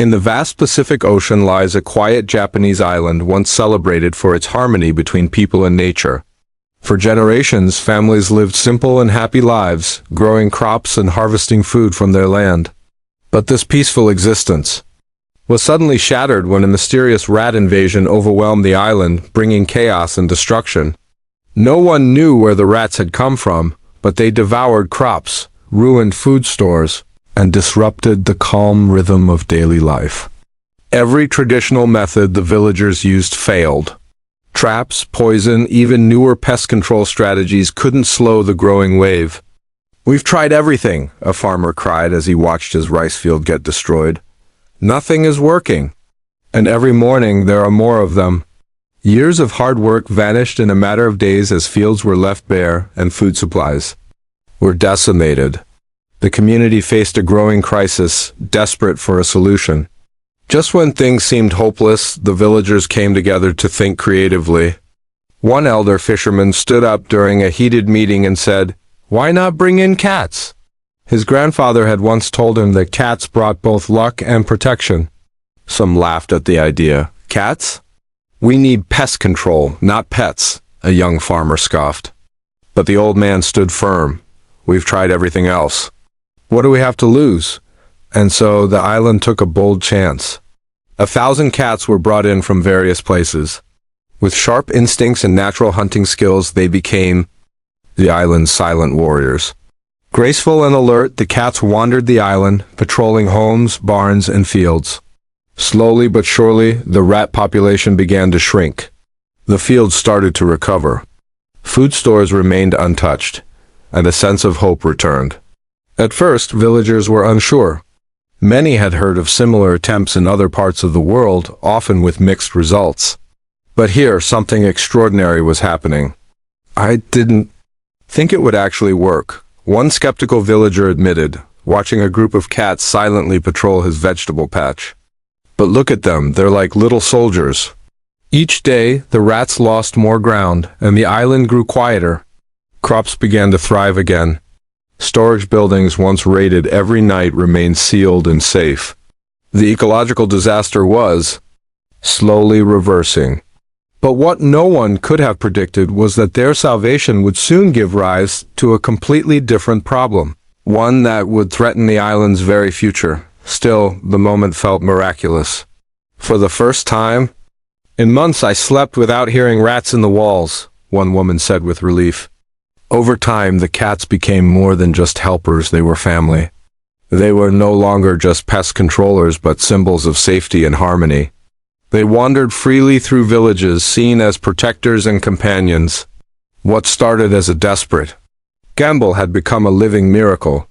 In the vast Pacific Ocean lies a quiet Japanese island once celebrated for its harmony between people and nature. For generations, families lived simple and happy lives, growing crops and harvesting food from their land. But this peaceful existence was suddenly shattered when a mysterious rat invasion overwhelmed the island, bringing chaos and destruction. No one knew where the rats had come from, but they devoured crops, ruined food stores, and disrupted the calm rhythm of daily life. Every traditional method the villagers used failed. Traps, poison, even newer pest control strategies couldn't slow the growing wave. "We've tried everything," a farmer cried as he watched his rice field get destroyed. "Nothing is working." And every morning there are more of them. Years of hard work vanished in a matter of days as fields were left bare and food supplies were decimated. The community faced a growing crisis, desperate for a solution. Just when things seemed hopeless, the villagers came together to think creatively. One elder fisherman stood up during a heated meeting and said, "Why not bring in cats?" His grandfather had once told him that cats brought both luck and protection. Some laughed at the idea. "Cats? We need pest control, not pets," a young farmer scoffed. But the old man stood firm. "We've tried everything else. What do we have to lose?" And so the island took a bold chance. 1,000 cats were brought in from various places. With sharp instincts and natural hunting skills, they became the island's silent warriors. Graceful and alert, the cats wandered the island, patrolling homes, barns, and fields. Slowly but surely, the rat population began to shrink. The fields started to recover. Food stores remained untouched, and a sense of hope returned. At first, villagers were unsure. Many had heard of similar attempts in other parts of the world, often with mixed results. But here, something extraordinary was happening. "I didn't think it would actually work," one skeptical villager admitted, watching a group of cats silently patrol his vegetable patch. "But look at them, they're like little soldiers." Each day, the rats lost more ground, and the island grew quieter. Crops began to thrive again. Storage buildings once raided every night remained sealed and safe. The ecological disaster was slowly reversing. But what no one could have predicted was that their salvation would soon give rise to a completely different problem, one that would threaten the island's very future. Still, the moment felt miraculous. "For the first time in months, I slept without hearing rats in the walls," one woman said with relief. Over time, the cats became more than just helpers, they were family. They were no longer just pest controllers, but symbols of safety and harmony. They wandered freely through villages, seen as protectors and companions. What started as a desperate gamble had become a living miracle.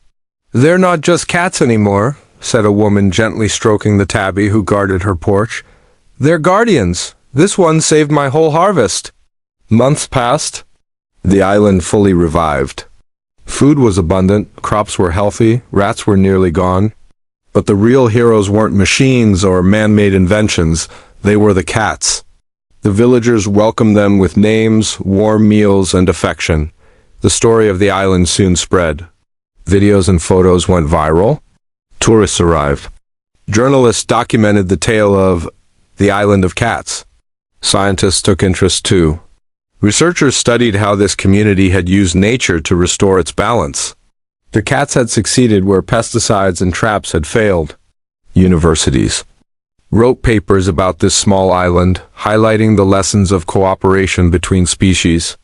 "They're not just cats anymore," said a woman gently stroking the tabby who guarded her porch. "They're guardians. This one saved my whole harvest." Months passed. The island fully revived. Food was abundant, crops were healthy, rats were nearly gone. But the real heroes weren't machines or man-made inventions, they were the cats. The villagers welcomed them with names, warm meals, and affection. The story of the island soon spread. Videos and photos went viral. Tourists arrived. Journalists documented the tale of the island of cats. Scientists took interest too. Researchers studied how this community had used nature to restore its balance. The cats had succeeded where pesticides and traps had failed. Universities wrote papers about this small island, highlighting the lessons of cooperation between species.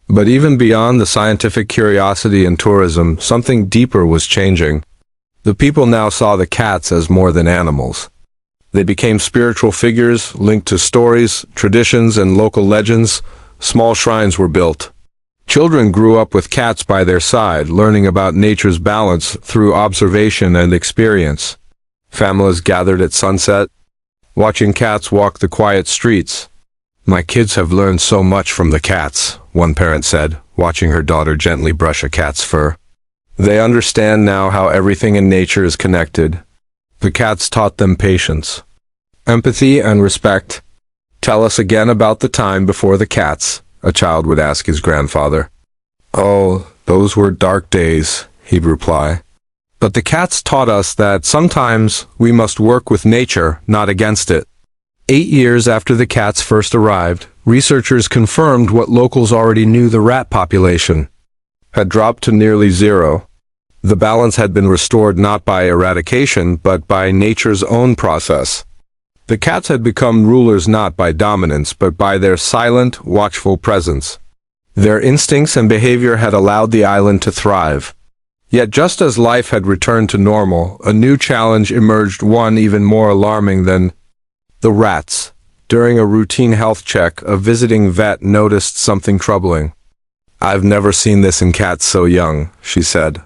But even beyond the scientific curiosity and tourism, something deeper was changing. The people now saw the cats as more than animals. They became spiritual figures linked to stories, traditions, and local legends. Small shrines were built. Children grew up with cats by their side, learning about nature's balance through observation and experience. Families gathered at sunset, watching cats walk the quiet streets. "My kids have learned so much from the cats," one parent said, watching her daughter gently brush a cat's fur. "They understand now how everything in nature is connected." The cats taught them patience, empathy, and respect. "Tell us again about the time before the cats," a child would ask his grandfather. "Oh, those were dark days," he'd reply. But the cats taught us that sometimes we must work with nature, not against it. 8 years after the cats first arrived, researchers confirmed what locals already knew: the rat population had dropped to nearly zero. The balance had been restored not by eradication, but by nature's own process. The cats had become rulers not by dominance, but by their silent, watchful presence. Their instincts and behavior had allowed the island to thrive. Yet just as life had returned to normal, a new challenge emerged, one even more alarming than the rats. During a routine health check, a visiting vet noticed something troubling. "I've never seen this in cats so young," she said,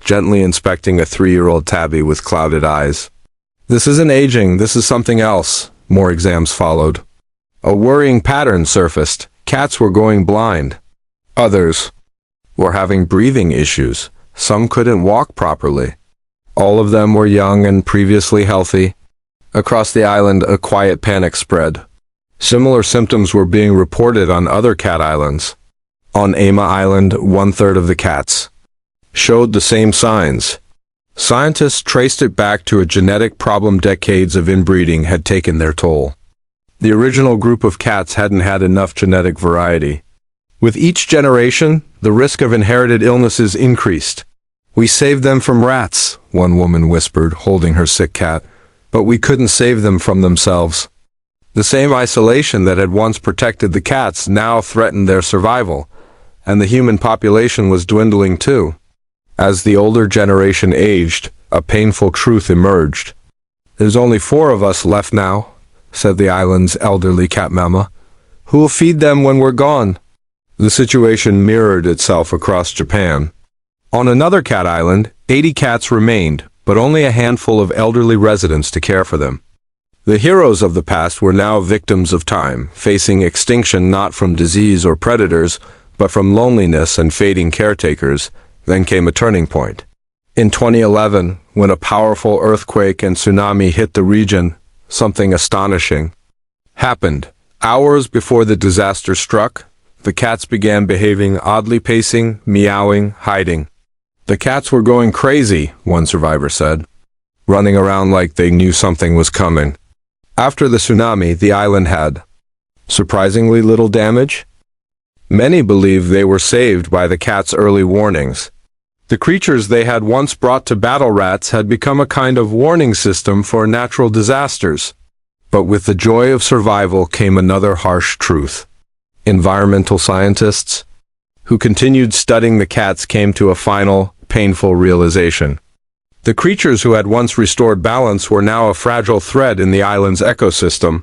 gently inspecting a 3-year-old tabby with clouded eyes. "This isn't aging, this is something else." More exams followed. A worrying pattern surfaced. Cats were going blind. Others were having breathing issues. Some couldn't walk properly. All of them were young and previously healthy. Across the island, a quiet panic spread. Similar symptoms were being reported on other cat islands. On Aoshima Island, 1/3 of the cats showed the same signs. Scientists traced it back to a genetic problem. Decades of inbreeding had taken their toll. The original group of cats hadn't had enough genetic variety. With each generation, the risk of inherited illnesses increased. "We saved them from rats," one woman whispered, holding her sick cat, "but we couldn't save them from themselves." The same isolation that had once protected the cats now threatened their survival, and the human population was dwindling too. As the older generation aged, a painful truth emerged. "There's only 4 of us left now," said the island's elderly cat mama. "Who'll feed them when we're gone?" The situation mirrored itself across Japan. On another cat island, 80 cats remained, but only a handful of elderly residents to care for them. The heroes of the past were now victims of time, facing extinction not from disease or predators, but from loneliness and fading caretakers. Then came a turning point. In 2011, when a powerful earthquake and tsunami hit the region, something astonishing happened. Hours before the disaster struck, the cats began behaving oddly, pacing, meowing, hiding. "The cats were going crazy," one survivor said, "running around like they knew something was coming." After the tsunami, the island had surprisingly little damage. Many believe they were saved by the cats' early warnings. The creatures they had once brought to battle rats had become a kind of warning system for natural disasters. But with the joy of survival came another harsh truth. Environmental scientists who continued studying the cats came to a final, painful realization. The creatures who had once restored balance were now a fragile thread in the island's ecosystem.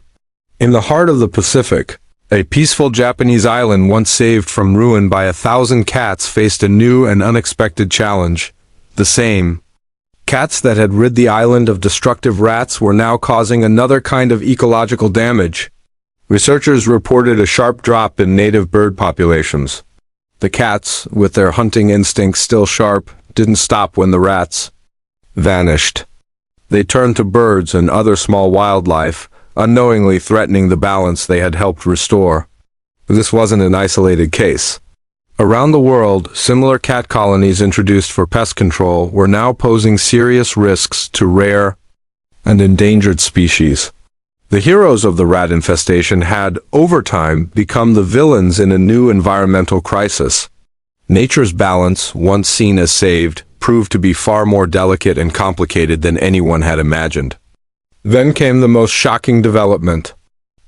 In the heart of the Pacific, a peaceful Japanese island once saved from ruin by 1,000 cats faced a new and unexpected challenge. The same cats that had rid the island of destructive rats were now causing another kind of ecological damage. Researchers reported a sharp drop in native bird populations. The cats, with their hunting instincts still sharp, didn't stop when the rats vanished. They turned to birds and other small wildlife, unknowingly threatening the balance they had helped restore. This wasn't an isolated case. Around the world, similar cat colonies introduced for pest control were now posing serious risks to rare and endangered species. The heroes of the rat infestation had, over time, become the villains in a new environmental crisis. Nature's balance, once seen as saved, proved to be far more delicate and complicated than anyone had imagined. Then came the most shocking development.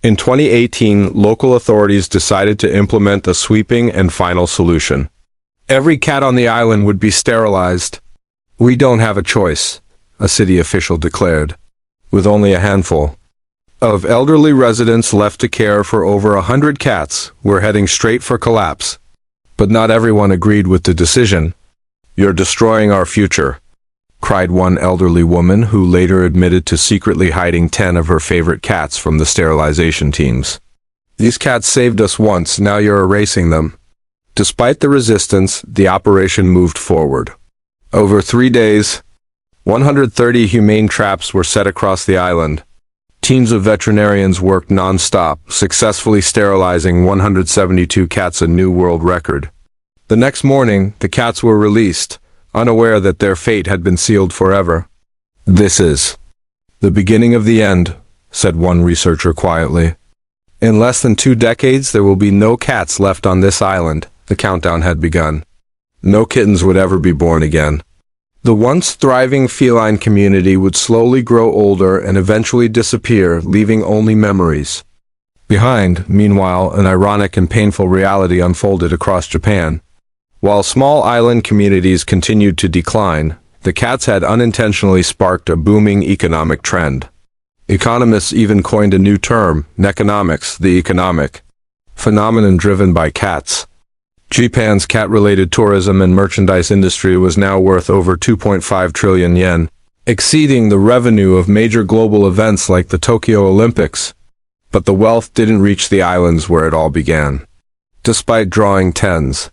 In 2018, local authorities decided to implement a sweeping and final solution. Every cat on the island would be sterilized. "We don't have a choice," a city official declared. With only a handful of elderly residents left to care for over 100 cats, we're heading straight for collapse. But not everyone agreed with the decision. "You're destroying our future," cried one elderly woman who later admitted to secretly hiding 10 of her favorite cats from the sterilization teams. "These cats saved us once, now you're erasing them." Despite the resistance, the operation moved forward. Over 3 days, 130 humane traps were set across the island. Teams of veterinarians worked non-stop, successfully sterilizing 172 cats, a new world record. The next morning, the cats were released, unaware that their fate had been sealed forever. "This is the beginning of the end," said one researcher quietly. "In less than 2 decades, there will be no cats left on this island." The countdown had begun. No kittens would ever be born again. The once thriving feline community would slowly grow older and eventually disappear, leaving only memories behind. Meanwhile, an ironic and painful reality unfolded across Japan. While small island communities continued to decline, the cats had unintentionally sparked a booming economic trend. Economists even coined a new term, neconomics, the economic phenomenon driven by cats. Japan's cat-related tourism and merchandise industry was now worth over 2.5 trillion yen, exceeding the revenue of major global events like the Tokyo Olympics. But the wealth didn't reach the islands where it all began. Despite drawing tens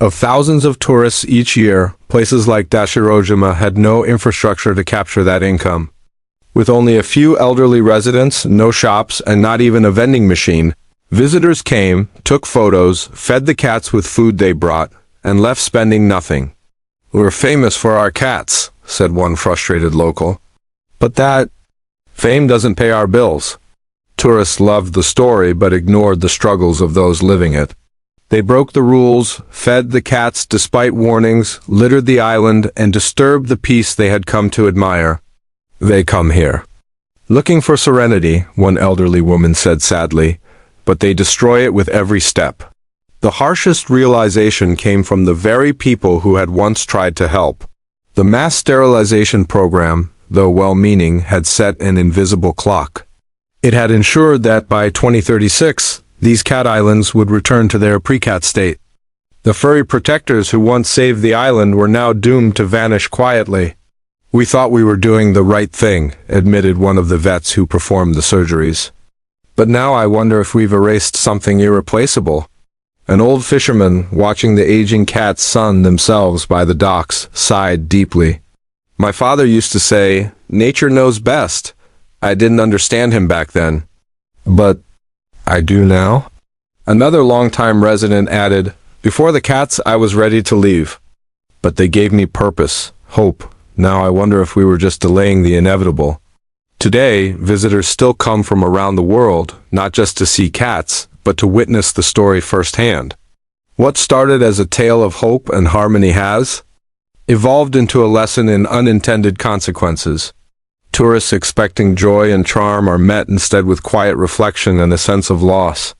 of thousands of tourists each year, places like Aoshima had no infrastructure to capture that income. With only a few elderly residents, no shops, and not even a vending machine, visitors came, took photos, fed the cats with food they brought, and left spending nothing. "We're famous for our cats," said one frustrated local. "But that fame doesn't pay our bills." Tourists loved the story but ignored the struggles of those living it. They broke the rules, fed the cats despite warnings, littered the island, and disturbed the peace they had come to admire. "They come here looking for serenity," one elderly woman said sadly, "but they destroy it with every step." The harshest realization came from the very people who had once tried to help. The mass sterilization program, though well-meaning, had set an invisible clock. It had ensured that by 2036, these cat islands would return to their pre-cat state. The furry protectors who once saved the island were now doomed to vanish quietly. "We thought we were doing the right thing," admitted one of the vets who performed the surgeries. "But now I wonder if we've erased something irreplaceable." An old fisherman, watching the aging cats sun themselves by the docks, sighed deeply. "My father used to say, 'Nature knows best.' I didn't understand him back then. But I do now." Another longtime resident added, "Before the cats, I was ready to leave. But they gave me purpose, hope. Now I wonder if we were just delaying the inevitable." Today, visitors still come from around the world, not just to see cats, but to witness the story firsthand. What started as a tale of hope and harmony has evolved into a lesson in unintended consequences. Tourists expecting joy and charm are met instead with quiet reflection and a sense of loss.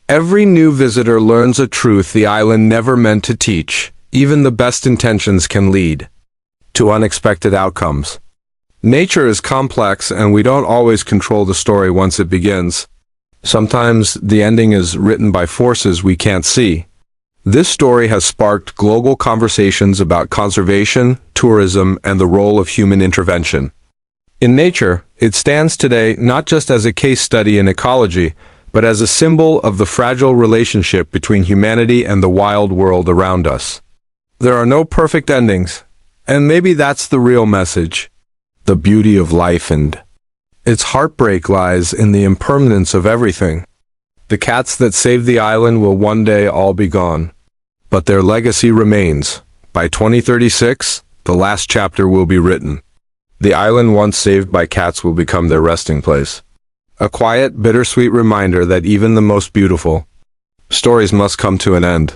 Every new visitor learns a truth the island never meant to teach. Even the best intentions can lead to unexpected outcomes. Nature is complex, and we don't always control the story once it begins. Sometimes the ending is written by forces we can't see. This story has sparked global conversations about conservation, tourism, and the role of human intervention. In nature, it stands today not just as a case study in ecology, but as a symbol of the fragile relationship between humanity and the wild world around us. There are no perfect endings, and maybe that's the real message. The beauty of life and its heartbreak lies in the impermanence of everything. The cats that saved the island will one day all be gone, but their legacy remains. By 2036, the last chapter will be written. The island once saved by cats will become their resting place. A quiet, bittersweet reminder that even the most beautiful stories must come to an end.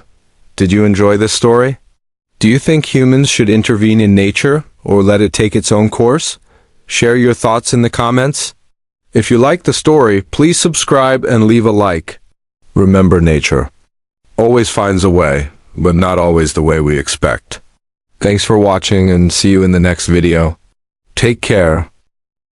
Did you enjoy this story? Do you think humans should intervene in nature or let it take its own course? Share your thoughts in the comments. If you like the story, please subscribe and leave a like. Remember, nature always finds a way, but not always the way we expect. Thanks for watching, and see you in the next video. Take care.